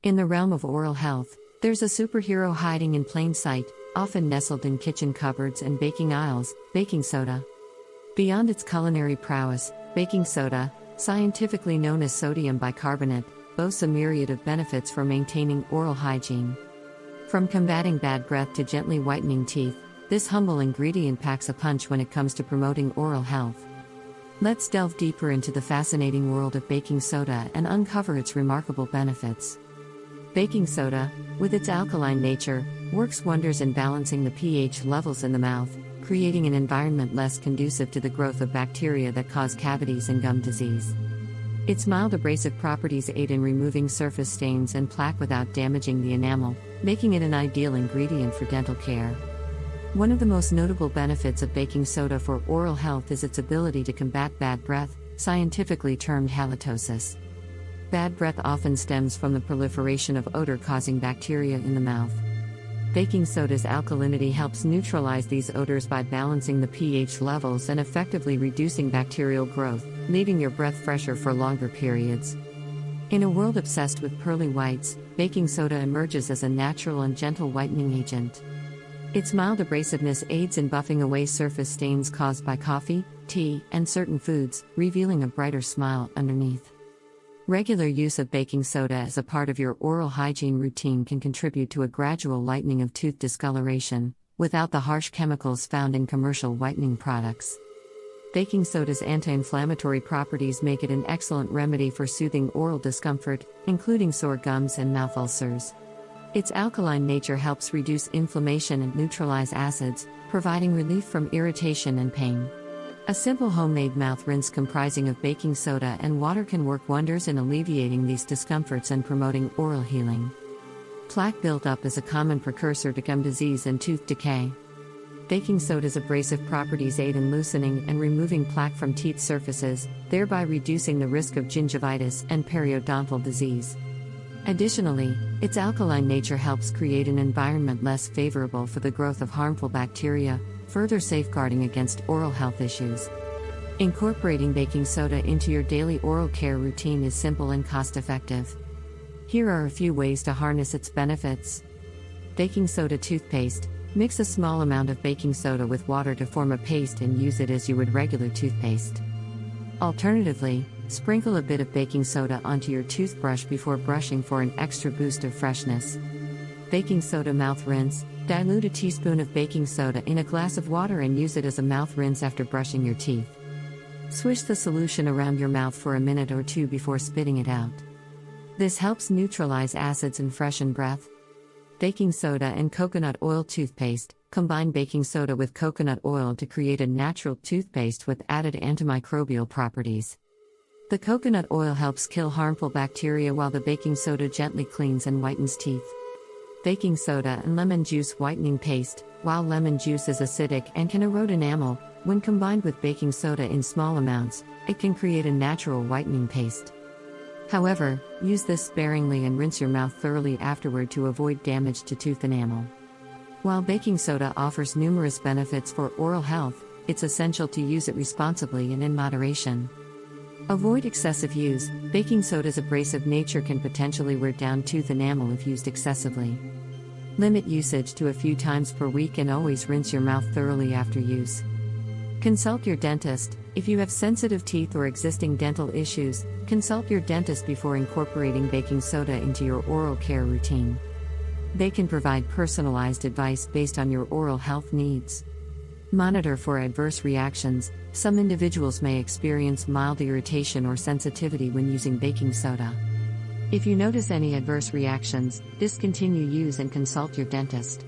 In the realm of oral health, there's a superhero hiding in plain sight, often nestled in kitchen cupboards and baking aisles: baking soda. Beyond its culinary prowess, baking soda, scientifically known as sodium bicarbonate, boasts a myriad of benefits for maintaining oral hygiene. From combating bad breath to gently whitening teeth, this humble ingredient packs a punch when it comes to promoting oral health. Let's delve deeper into the fascinating world of baking soda and uncover its remarkable benefits. Baking soda, with its alkaline nature, works wonders in balancing the pH levels in the mouth, creating an environment less conducive to the growth of bacteria that cause cavities and gum disease. Its mild abrasive properties aid in removing surface stains and plaque without damaging the enamel, making it an ideal ingredient for dental care. One of the most notable benefits of baking soda for oral health is its ability to combat bad breath, scientifically termed halitosis. Bad breath often stems from the proliferation of odor-causing bacteria in the mouth. Baking soda's alkalinity helps neutralize these odors by balancing the pH levels and effectively reducing bacterial growth, leaving your breath fresher for longer periods. In a world obsessed with pearly whites, baking soda emerges as a natural and gentle whitening agent. Its mild abrasiveness aids in buffing away surface stains caused by coffee, tea, and certain foods, revealing a brighter smile underneath. Regular use of baking soda as a part of your oral hygiene routine can contribute to a gradual lightening of tooth discoloration, without the harsh chemicals found in commercial whitening products. Baking soda's anti-inflammatory properties make it an excellent remedy for soothing oral discomfort, including sore gums and mouth ulcers. Its alkaline nature helps reduce inflammation and neutralize acids, providing relief from irritation and pain. A simple homemade mouth rinse comprising of baking soda and water can work wonders in alleviating these discomforts and promoting oral healing. Plaque buildup is a common precursor to gum disease and tooth decay. Baking soda's abrasive properties aid in loosening and removing plaque from teeth surfaces, thereby reducing the risk of gingivitis and periodontal disease. Additionally, its alkaline nature helps create an environment less favorable for the growth of harmful bacteria, further safeguarding against oral health issues. Incorporating baking soda into your daily oral care routine is simple and cost-effective. Here are a few ways to harness its benefits. Baking soda toothpaste. Mix a small amount of baking soda with water to form a paste and use it as you would regular toothpaste. Alternatively, sprinkle a bit of baking soda onto your toothbrush before brushing for an extra boost of freshness. Baking soda mouth rinse. Dilute a teaspoon of baking soda in a glass of water and use it as a mouth rinse after brushing your teeth. Swish the solution around your mouth for a minute or two before spitting it out. This helps neutralize acids and freshen breath. Baking soda and coconut oil toothpaste. Combine baking soda with coconut oil to create a natural toothpaste with added antimicrobial properties. The coconut oil helps kill harmful bacteria while the baking soda gently cleans and whitens teeth. Baking soda and lemon juice whitening paste. While lemon juice is acidic and can erode enamel, when combined with baking soda in small amounts, it can create a natural whitening paste. However, use this sparingly and rinse your mouth thoroughly afterward to avoid damage to tooth enamel. While baking soda offers numerous benefits for oral health, it's essential to use it responsibly and in moderation. Avoid excessive use. Baking soda's abrasive nature can potentially wear down tooth enamel if used excessively. Limit usage to a few times per week and always rinse your mouth thoroughly after use. Consult your dentist. If you have sensitive teeth or existing dental issues, consult your dentist before incorporating baking soda into your oral care routine. They can provide personalized advice based on your oral health needs. Monitor for adverse reactions. Some individuals may experience mild irritation or sensitivity when using baking soda. If you notice any adverse reactions, discontinue use and consult your dentist.